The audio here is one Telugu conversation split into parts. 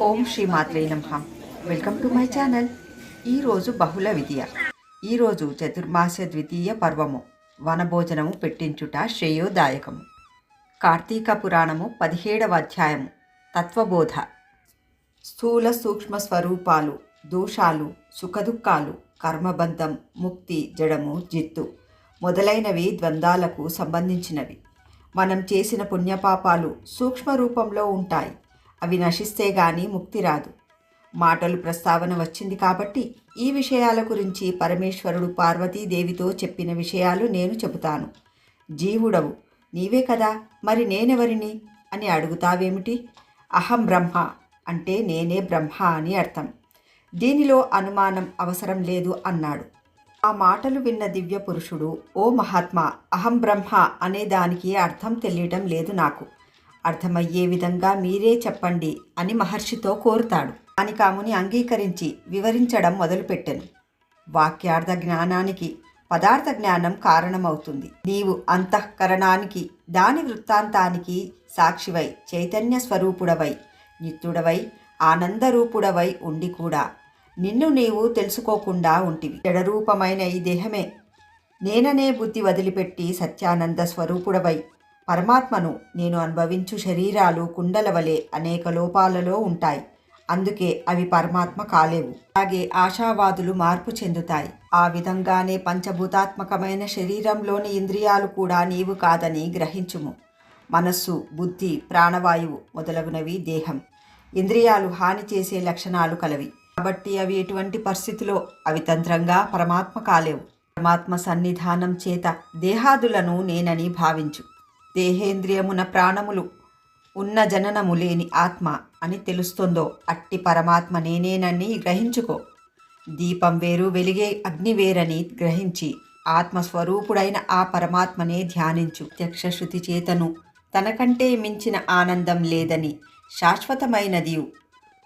ఓం శ్రీ మాత్రే నమః. Welcome to my channel. ఈరోజు బహుళ విద్య. ఈరోజు చతుర్మాస ద్వితీయ పర్వము వనభోజనము పెట్టించుట శ్రేయోదాయకము. కార్తీక పురాణము 17వ అధ్యాయము తత్వబోధ. స్థూల సూక్ష్మ స్వరూపాలు, దోషాలు, సుఖదుఖాలు, కర్మబంధం, ముక్తి, జడము, జిత్తు మొదలైనవి ద్వంద్వాలకు సంబంధించినవి. మనం చేసిన పుణ్యపాపాలు సూక్ష్మ రూపంలో ఉంటాయి. అవి నశిస్తే గాని ముక్తి రాదు. మాటలు ప్రస్తావన వచ్చింది కాబట్టి ఈ విషయాల గురించి పరమేశ్వరుడు పార్వతీదేవితో చెప్పిన విషయాలు నేను చెబుతాను. జీవుడవు నీవే కదా, మరి నేనెవరిని అని అడుగుతావేమిటి? అహం బ్రహ్మ అంటే నేనే బ్రహ్మ అని అర్థం. దీనిలో అనుమానం అవసరం లేదు అన్నాడు. ఆ మాటలు విన్న దివ్య పురుషుడు, ఓ మహాత్మా, అహం బ్రహ్మ అనే దానికి అర్థం తెలియటం లేదు నాకు. అర్థమయ్యే విధంగా మీరే చెప్పండి అని మహర్షితో కోరుతాడు. కాముని అంగీకరించి వివరించడం మొదలుపెట్టెను. వాక్యార్థ జ్ఞానానికి పదార్థ జ్ఞానం కారణమవుతుంది. నీవు అంతఃకరణానికి, దాని వృత్తాంతానికి సాక్షివై, చైతన్య స్వరూపుడవై, నిత్యుడవై, ఆనందరూపుడవై ఉండి కూడా నిన్ను నీవు తెలుసుకోకుండా ఉంటివి. జడరూపమైన ఈ దేహమే నేననే బుద్ధి వదిలిపెట్టి సత్యానంద స్వరూపుడవై పరమాత్మను నేను అనుభవించు శరీరాలు కుండల వలె అనేక లోపాలలో ఉంటాయి. అందుకే అవి పరమాత్మ కాలేవు. అలాగే ఆశావాదులు మార్పు చెందుతాయి. ఆ విధంగానే పంచభూతాత్మకమైన శరీరంలోని ఇంద్రియాలు కూడా నీవు కాదని గ్రహించుము. మనస్సు, బుద్ధి, ప్రాణవాయువు మొదలగునవి దేహం. ఇంద్రియాలు హాని చేసే లక్షణాలు కలవి. కాబట్టి అవి ఎటువంటి పరిస్థితిలో అవితంత్రంగా పరమాత్మ కాలేవు. పరమాత్మ సన్నిధానం చేత దేహాదులను నేనని భావించు. దేహేంద్రియమున ప్రాణములు ఉన్న జననము లేని ఆత్మ అని తెలుస్తుందో అట్టి పరమాత్మ నేనేనని గ్రహించుకో. దీపం వేరు, వెలిగే అగ్ని వేరని గ్రహించి ఆత్మస్వరూపుడైన ఆ పరమాత్మనే ధ్యానించు. ప్రత్యక్ష చేతను తనకంటే మించిన ఆనందం లేదని, శాశ్వతమైనదియు,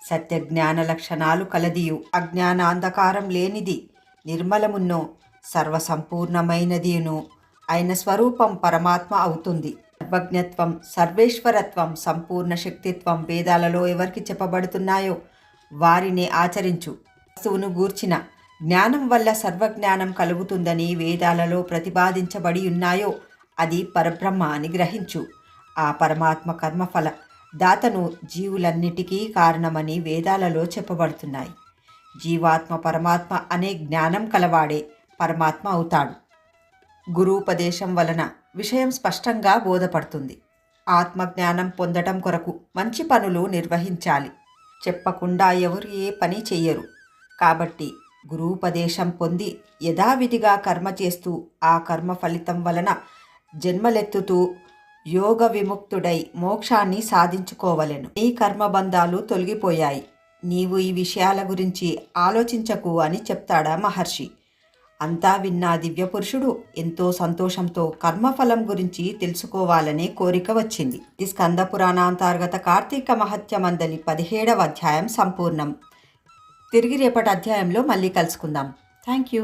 సత్యజ్ఞాన లక్షణాలు కలదియు, అజ్ఞానాంధకారం లేనిది, నిర్మలమున్నో సర్వసంపూర్ణమైనదియును అయిన స్వరూపం పరమాత్మ అవుతుంది. సర్వజ్ఞత్వం, సర్వేశ్వరత్వం, సంపూర్ణ శక్తిత్వం వేదాలలో ఎవరికి చెప్పబడుతున్నాయో వారినే ఆచరించు. వస్తువును గూర్చిన జ్ఞానం వల్ల సర్వజ్ఞానం కలుగుతుందని వేదాలలో ప్రతిపాదించబడి ఉన్నాయో అది పరబ్రహ్మ అని గ్రహించు. ఆ పరమాత్మ కర్మఫల దాతను జీవులన్నిటికీ కారణమని వేదాలలో చెప్పబడుతున్నాయి. జీవాత్మ పరమాత్మ అనే జ్ఞానం కలవాడే పరమాత్మ అవుతాడు. గురూపదేశం వలన విషయం స్పష్టంగా బోధపడుతుంది. ఆత్మజ్ఞానం పొందటం కొరకు మంచి పనులు నిర్వహించాలి. చెప్పకుండా ఎవరు ఏ పని చెయ్యరు. కాబట్టి గురూపదేశం పొంది యథావిధిగా కర్మ చేస్తూ ఆ కర్మ ఫలితం వలన జన్మలెత్తుతూ యోగ విముక్తుడై మోక్షాన్ని సాధించుకోవలెను. నీ కర్మబంధాలు తొలగిపోయాయి. నీవు ఈ విషయాల గురించి ఆలోచించకు అని చెప్తాడా మహర్షి. అంతా విన్న దివ్యపురుషుడు ఎంతో సంతోషంతో కర్మఫలం గురించి తెలుసుకోవాలనే కోరిక వచ్చింది. ఇది స్కంద పురాణాంతర్గత కార్తీక మహత్యమందలి 17వ అధ్యాయం సంపూర్ణం. తిరిగి రేపటి అధ్యాయంలో మళ్ళీ కలుసుకుందాం. Thank you.